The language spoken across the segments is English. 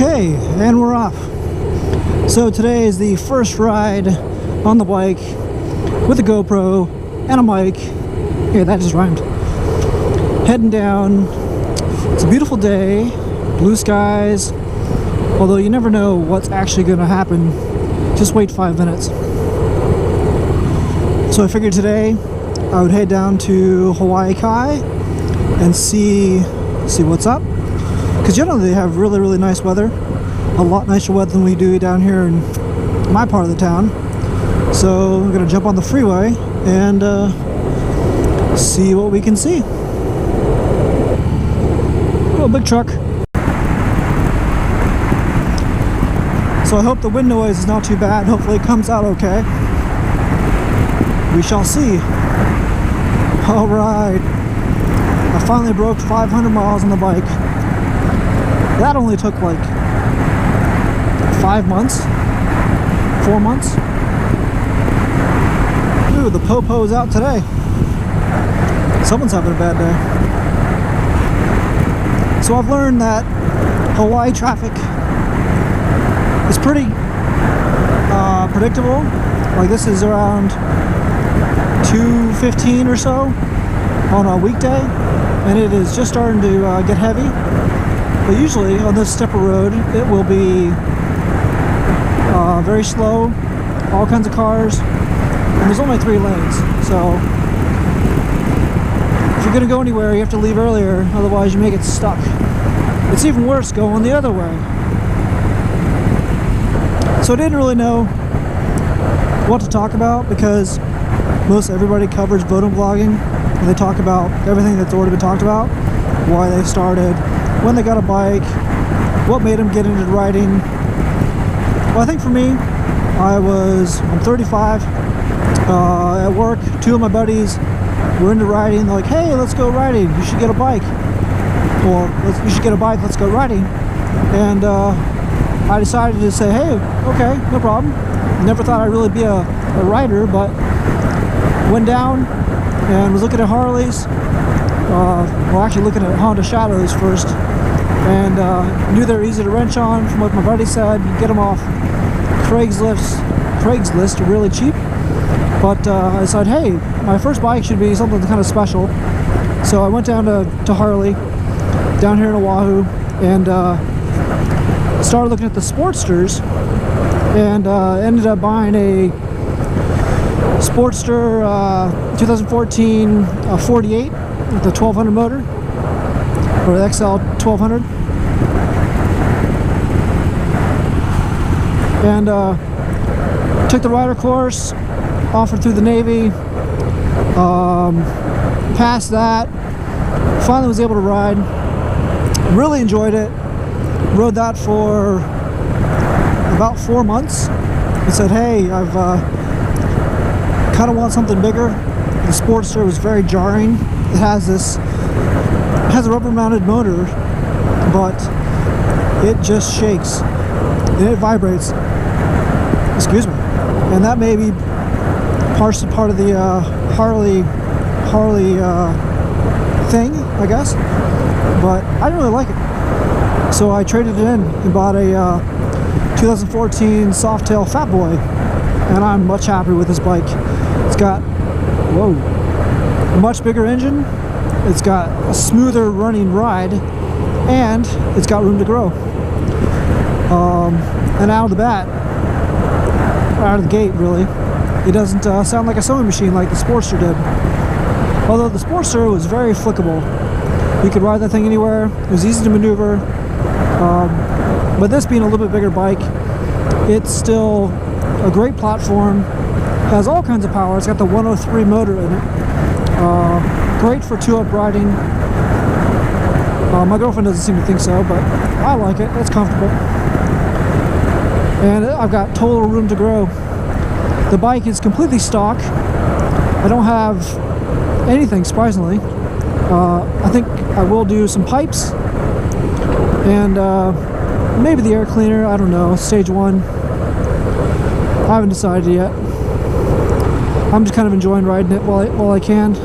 Okay, and we're off. So today is the first ride on the bike with a GoPro and a mic. Yeah, that just rhymed. Heading down. It's a beautiful day, blue skies, although you never know what's actually going to happen. Just wait 5 minutes. So I figured today I would head down to Hawaii Kai and see what's up. Because generally they have really nice weather. A lot nicer weather than we do down here in my part of the town. So we're going to jump on the freeway and see what we can see. Oh, big truck. So I hope the wind noise is not too bad. Hopefully it comes out okay. We shall see. Alright. I finally broke 500 miles on the bike. That only took like 5 months, 4 months. Ooh, the popo's out today. Someone's having a bad day. So I've learned that Hawaii traffic is pretty predictable. Like this is around 2:15 or so on a weekday, and it is just starting to get heavy. But usually on this stepper road, it will be very slow, all kinds of cars, and there's only 3 lanes. So if you're going to go anywhere, you have to leave earlier, otherwise you may get stuck. It's even worse going the other way. So I didn't really know what to talk about because most everybody covers Motovlogging, and they talk about everything that's already been talked about, why they started, when they got a bike, what made them get into riding. Well, I think for me, I'm 35, at work, 2 of my buddies were into riding. They're like, hey, let's go riding, you should get a bike. Or, you should get a bike, let's go riding. And I decided to say, hey, okay, no problem. Never thought I'd really be a rider, but went down and was looking at Harleys. Well, actually looking at Honda Shadows first, and knew they were easy to wrench on from what my buddy said. You get them off Craigslist really cheap. But I said, hey, my first bike should be something kind of special. So I went down to Harley, down here in Oahu, and started looking at the Sportsters, and ended up buying a Sportster 2014 48 with the 1200 motor, or the XL 1200, and took the rider course, offered through the Navy, passed that, finally was able to ride, really enjoyed it, rode that for about 4 months, and said, hey, I've kind of want something bigger. The Sportster was very jarring. It has a rubber mounted motor, but it just shakes and it vibrates. Excuse me. And that may be part of the Harley thing, I guess. But I didn't really like it. So I traded it in and bought a 2014 Softail Fatboy, and I'm much happier with this bike. It's got, a much bigger engine, it's got a smoother running ride, and it's got room to grow. And out of the gate, really, it doesn't sound like a sewing machine like the Sportster did. Although the Sportster was very flickable. You could ride that thing anywhere. It was easy to maneuver. But this being a little bit bigger bike, it's still a great platform. Has all kinds of power. It's got the 103 motor in it. Great for 2-up riding. My girlfriend doesn't seem to think so, but I like it. It's comfortable. And I've got total room to grow. The bike is completely stock. I don't have anything, surprisingly. I think I will do some pipes and maybe the air cleaner. I don't know, stage 1. I haven't decided yet. I'm just kind of enjoying riding it while I can.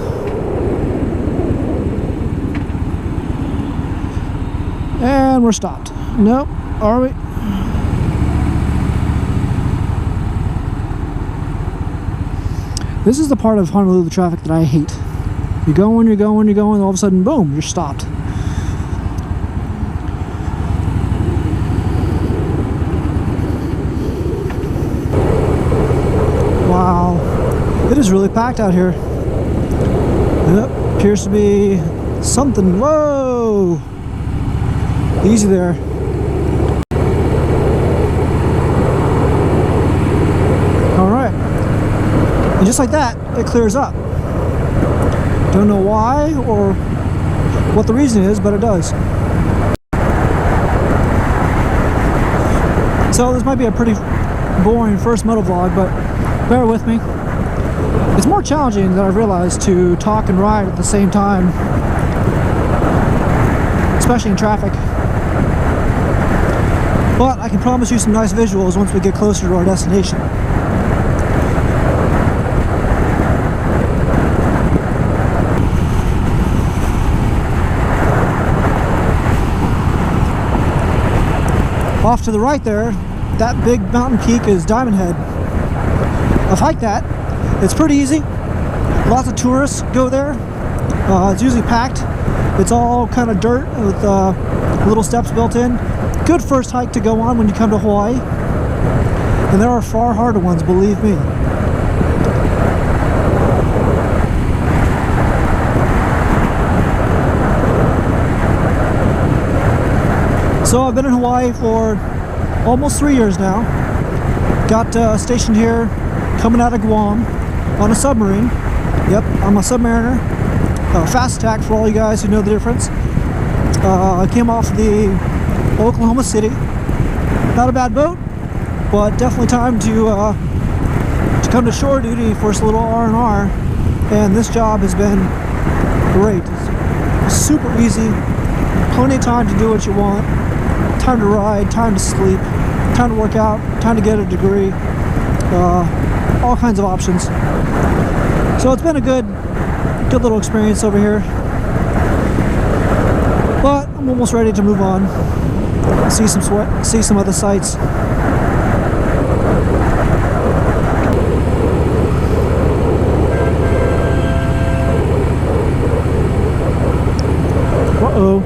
And we're stopped. Nope, Are we? This is the part of Honolulu traffic that I hate. You're going, and all of a sudden, boom, you're stopped. Wow, it is really packed out here. Yep, appears to be something. Whoa! Easy there. Alright. And just like that, it clears up. Don't know why or what the reason is, but it does. So this might be a pretty boring first moto vlog, but bear with me. It's more challenging than I've realized to talk and ride at the same time, especially in traffic. But I can promise you some nice visuals once we get closer to our destination. Off to the right there, that big mountain peak is Diamond Head. I've hiked that. It's pretty easy. Lots of tourists go there. It's usually packed. It's all kind of dirt with little steps built in. Good first hike to go on when you come to Hawaii. And there are far harder ones, believe me. So I've been in Hawaii for almost 3 years now. Got stationed here coming out of Guam on a submarine. Yep, I'm a submariner. Fast attack for all you guys who know the difference. I came off the Oklahoma City. Not a bad boat, but definitely time to come to shore duty for a little R&R. And this job has been great. It's super easy. Plenty of time to do what you want. Time to ride, time to sleep, time to work out, time to get a degree, all kinds of options. So it's been a good little experience over here. But I'm almost ready to move on, see some other sights. Uh-oh.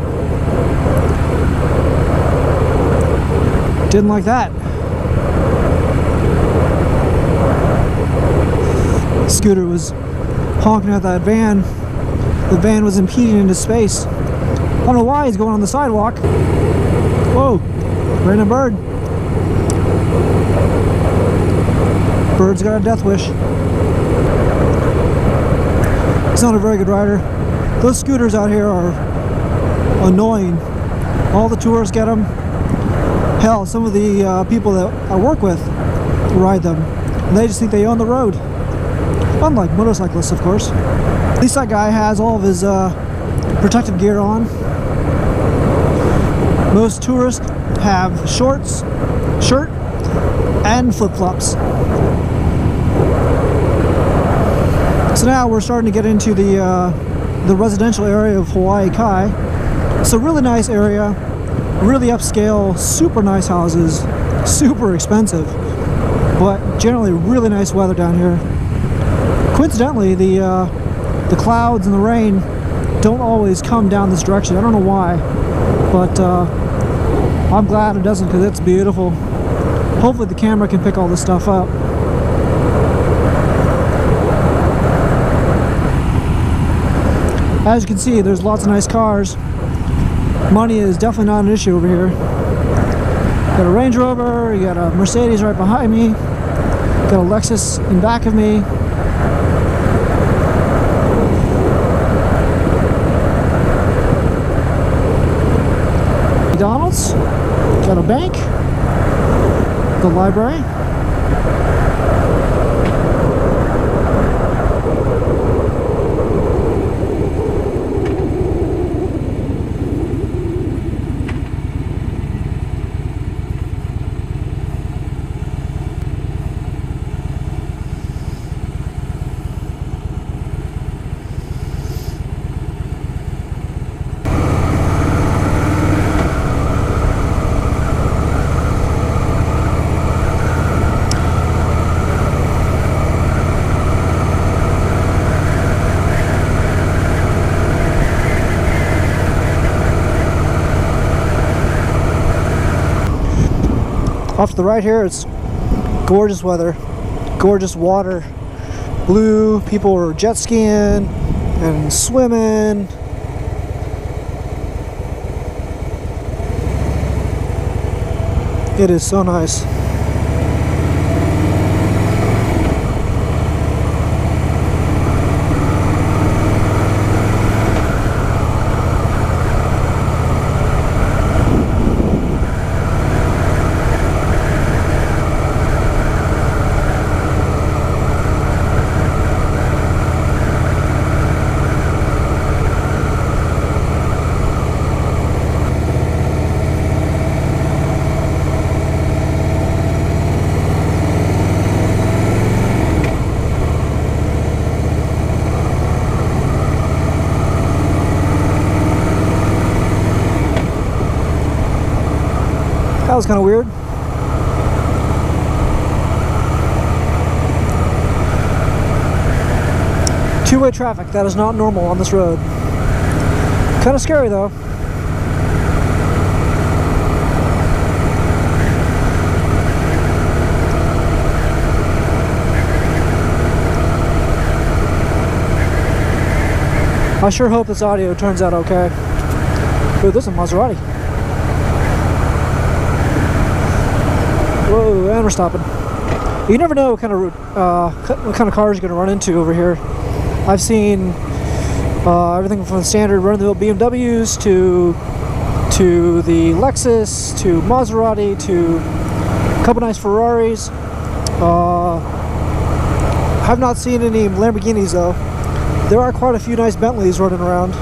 Didn't like that. The scooter was honking at that van. The van was impeding into space. I don't know why he's going on the sidewalk. Whoa, ran a bird. Bird's got a death wish. He's not a very good rider. Those scooters out here are annoying. All the tourists get them. Hell, some of the people that I work with ride them, and they just think they own the road. Unlike motorcyclists, of course. At least that guy has all of his protective gear on. Most tourists have shorts, shirt, and flip-flops. So now we're starting to get into the residential area of Hawaii Kai. It's a really nice area. Really upscale, super nice houses, super expensive, but generally really nice weather down here. Coincidentally, the clouds and the rain don't always come down this direction. I don't know why, but I'm glad it doesn't, because it's beautiful. Hopefully the camera can pick all this stuff up. As you can see, there's lots of nice cars. Money is definitely not an issue over here. Got a Range Rover, you got a Mercedes right behind me, got a Lexus in back of me. McDonald's, got a bank, the library. Off to the right here, it's gorgeous weather, gorgeous water, blue. People are jet skiing and swimming. It is so nice. That was kind of weird. Two-way traffic, that is not normal on this road. Kind of scary though. I sure hope this audio turns out okay. Ooh, this is a Maserati. Whoa, and we're stopping. You never know what kind of cars you're going to run into over here. I've seen everything from the standard run-of-the-mill BMWs to the Lexus to Maserati to a couple nice Ferraris. I've not seen any Lamborghinis though. There are quite a few nice Bentleys running around.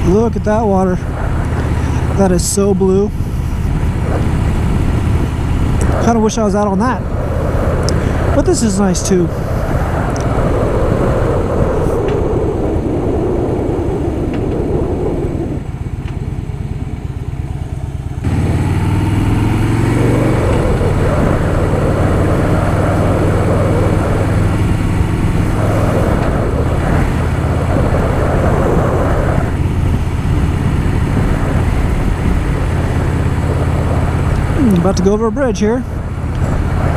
Look at that water. That is so blue. Kind of wish I was out on that. But this is nice too. About to go over a bridge here.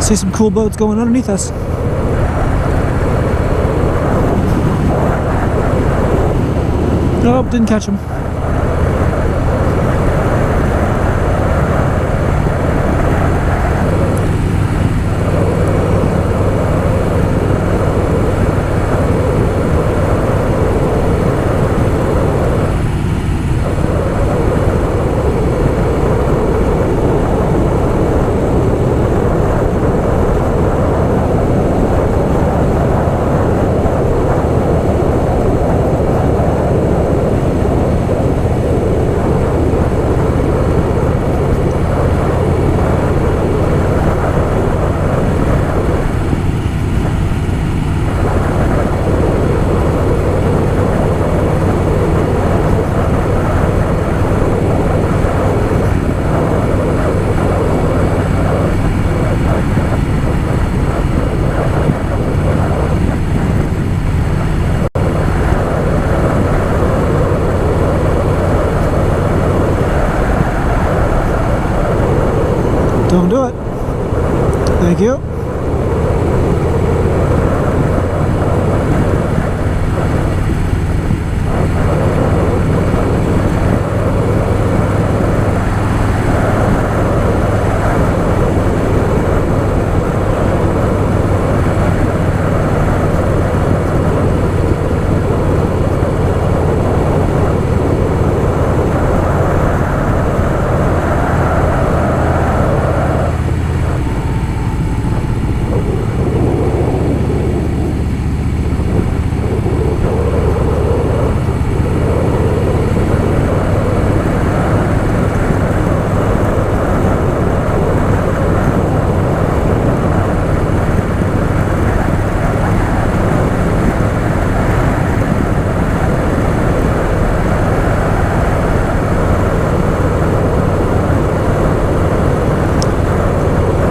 See some cool boats going underneath us. Nope, didn't catch them. Don't do it. Thank you.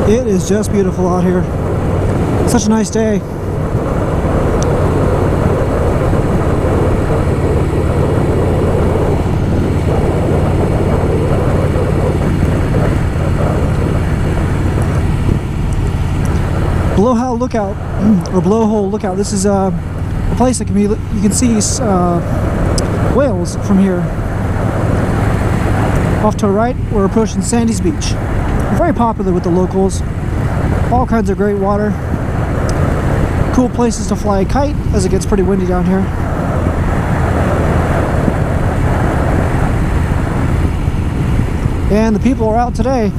It is just beautiful out here. Such a nice day. Blowhole Lookout, or Blowhole Lookout. This is a place that can be, you can see whales from here. Off to our right, we're approaching Sandy's Beach. Very popular with the locals. All kinds of great water. Cool places to fly a kite as it gets pretty windy down here. And the people are out today.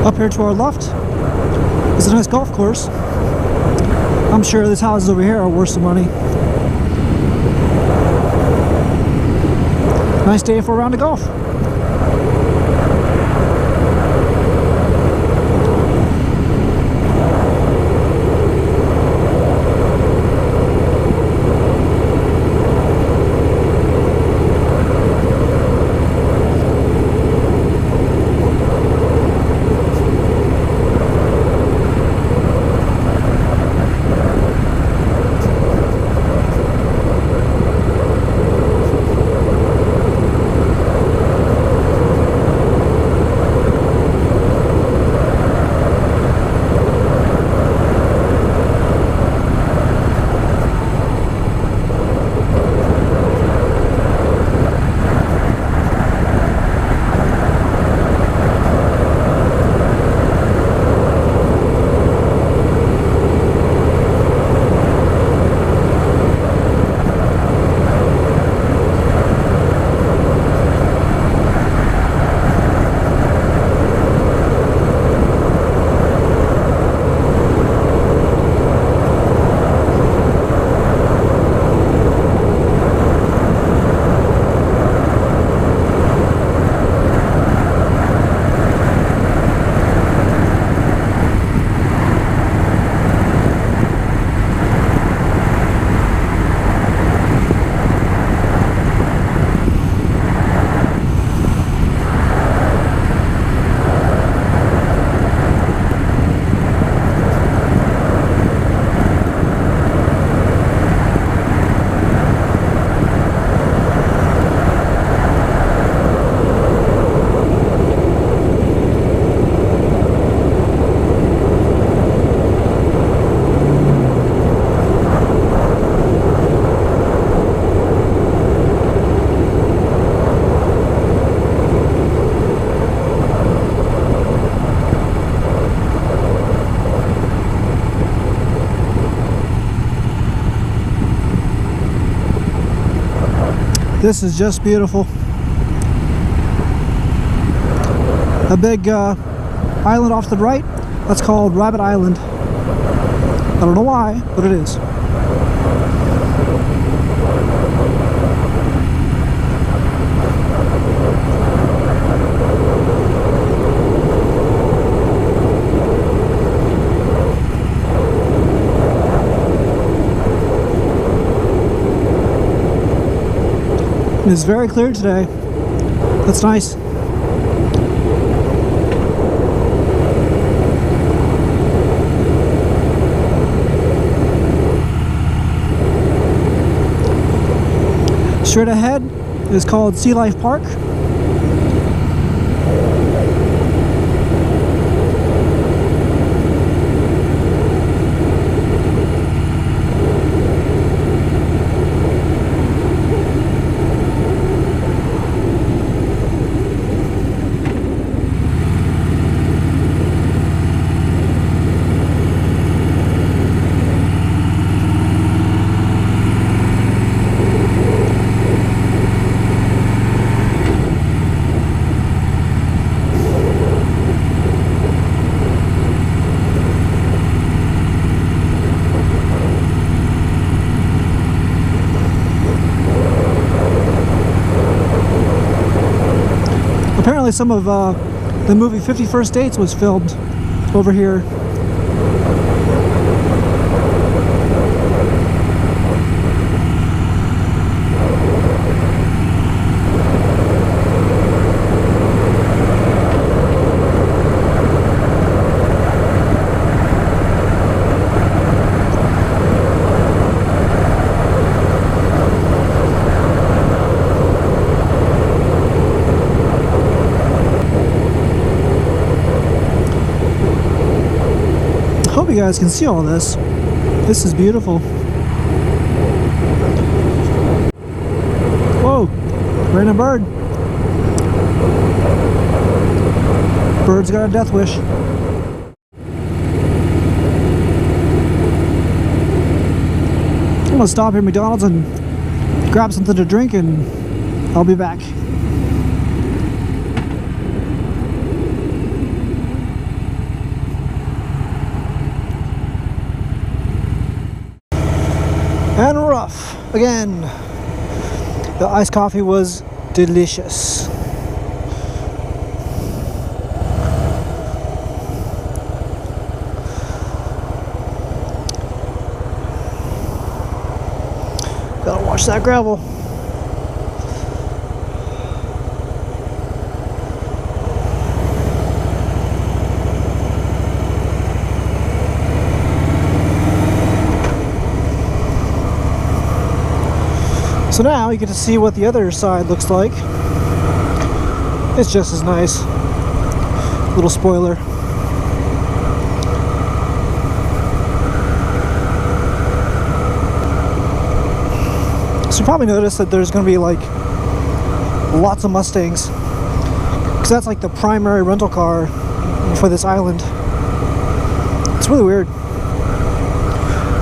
Up here to our left is a nice golf course. I'm sure these houses over here are worth some money. Nice day for a round of golf. This is just beautiful. A big island off to the right, that's called Rabbit Island. I don't know why, but it is. It's very clear today. That's nice. Straight ahead is called Sea Life Park. Apparently some of the movie 50 First Dates was filmed over here. Hope you guys can see all this. This is beautiful. Whoa, random bird. Bird's got a death wish. I'm gonna stop here at McDonald's and grab something to drink, and I'll be back. And rough again. The iced coffee was delicious. Gotta watch that gravel. So now you get to see what the other side looks like. It's just as nice. Little spoiler. So you probably noticed that there's going to be like lots of Mustangs, because that's like the primary rental car for this island. It's really weird.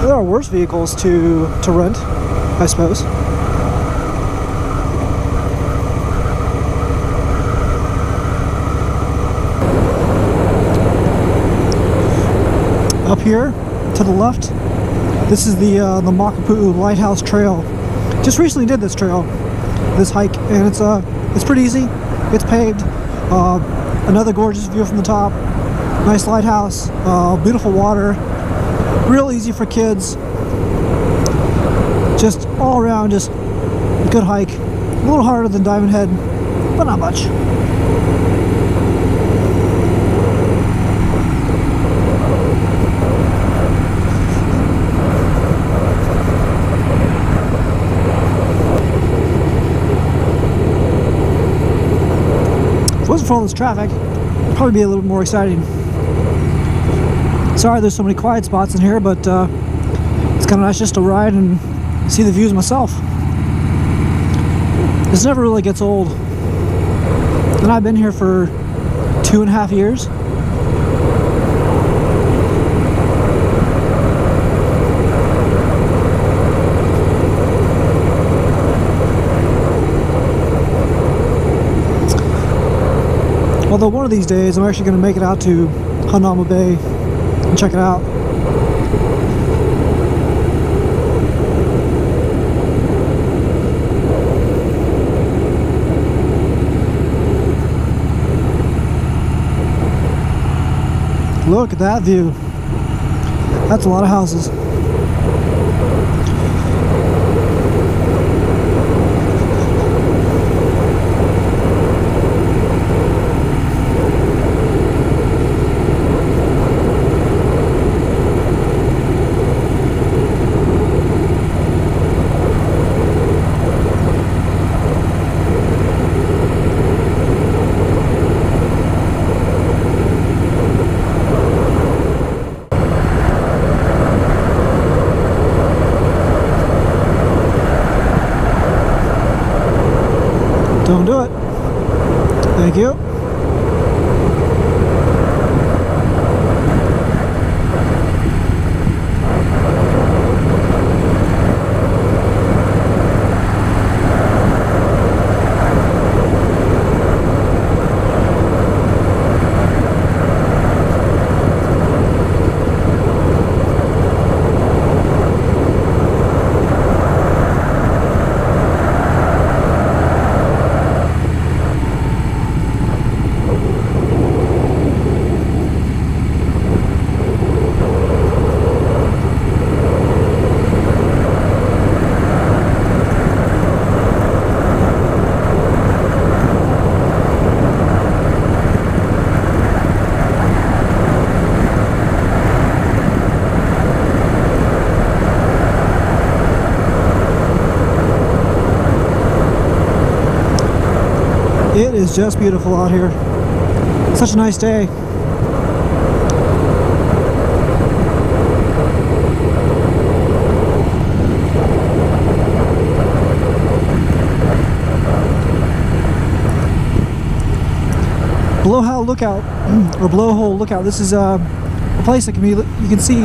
There are worse vehicles to rent, I suppose. Up here to the left, this is the Makapuu Lighthouse Trail. Just recently did this trail, this hike, and it's pretty easy. It's paved. Another gorgeous view from the top. Nice lighthouse. Beautiful water. Real easy for kids. Just all around, just a good hike. A little harder than Diamond Head, but not much. If it wasn't for all this traffic, it'd probably be a little more exciting. Sorry there's so many quiet spots in here, but it's kind of nice just to ride and see the views myself. This never really gets old. And I've been here for 2.5 years. Although one of these days I'm actually going to make it out to Hanauma Bay and check it out. Look at that view. That's a lot of houses. Don't do it. Thank you. It is just beautiful out here. Such a nice day. Blowhole Lookout, or Blowhole Lookout. This is a place that can be, you can see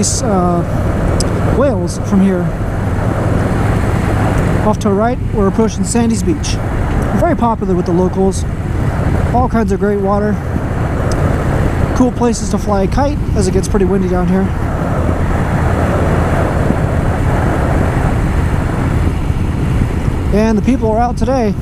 whales from here. Off to our right, we're approaching Sandy's Beach. Very popular with the locals. All kinds of great water. Cool places to fly a kite as it gets pretty windy down here. And the people are out today.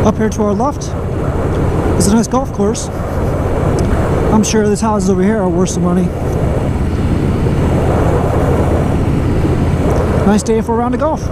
Up here to our left is a nice golf course. I'm sure these houses over here are worth some money. Nice day for a round of golf.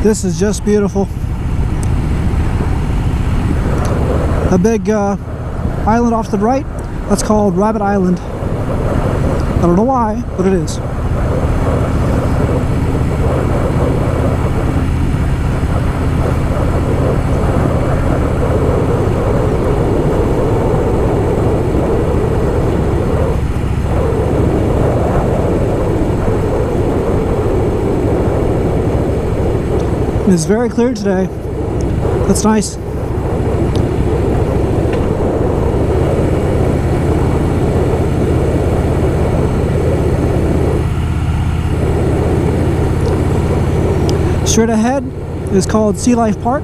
This is just beautiful. A big island off to the right, that's called Rabbit Island. I don't know why, but it is. It's very clear today. That's nice. Straight ahead is called Sea Life Park.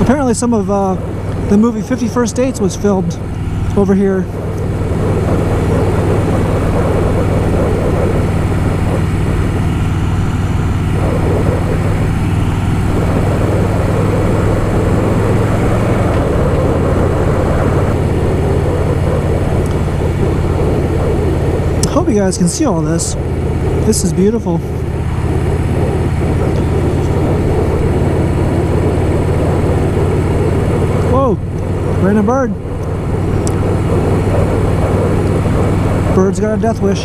Apparently some of the movie 50 First Dates was filmed over here. I hope you guys can see all this. This is beautiful. Random bird. Bird's got a death wish.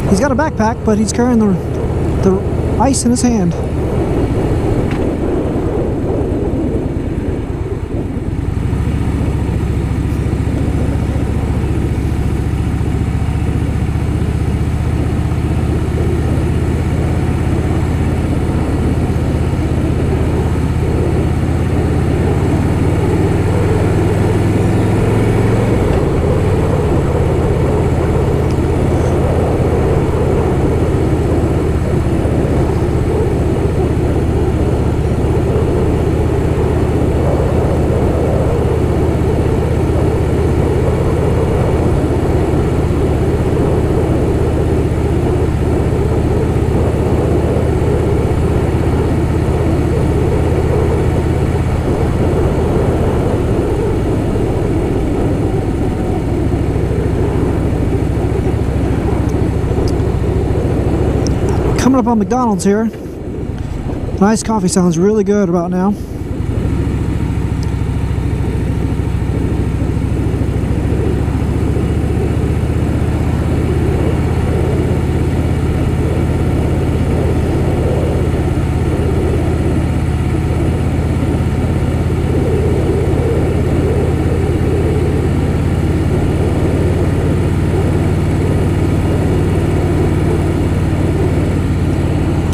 He's got a backpack, but he's carrying the ice in his hand. Coming up on McDonald's here. Nice coffee sounds really good about now.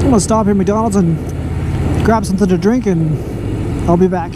I'm gonna stop here at McDonald's and grab something to drink, and I'll be back.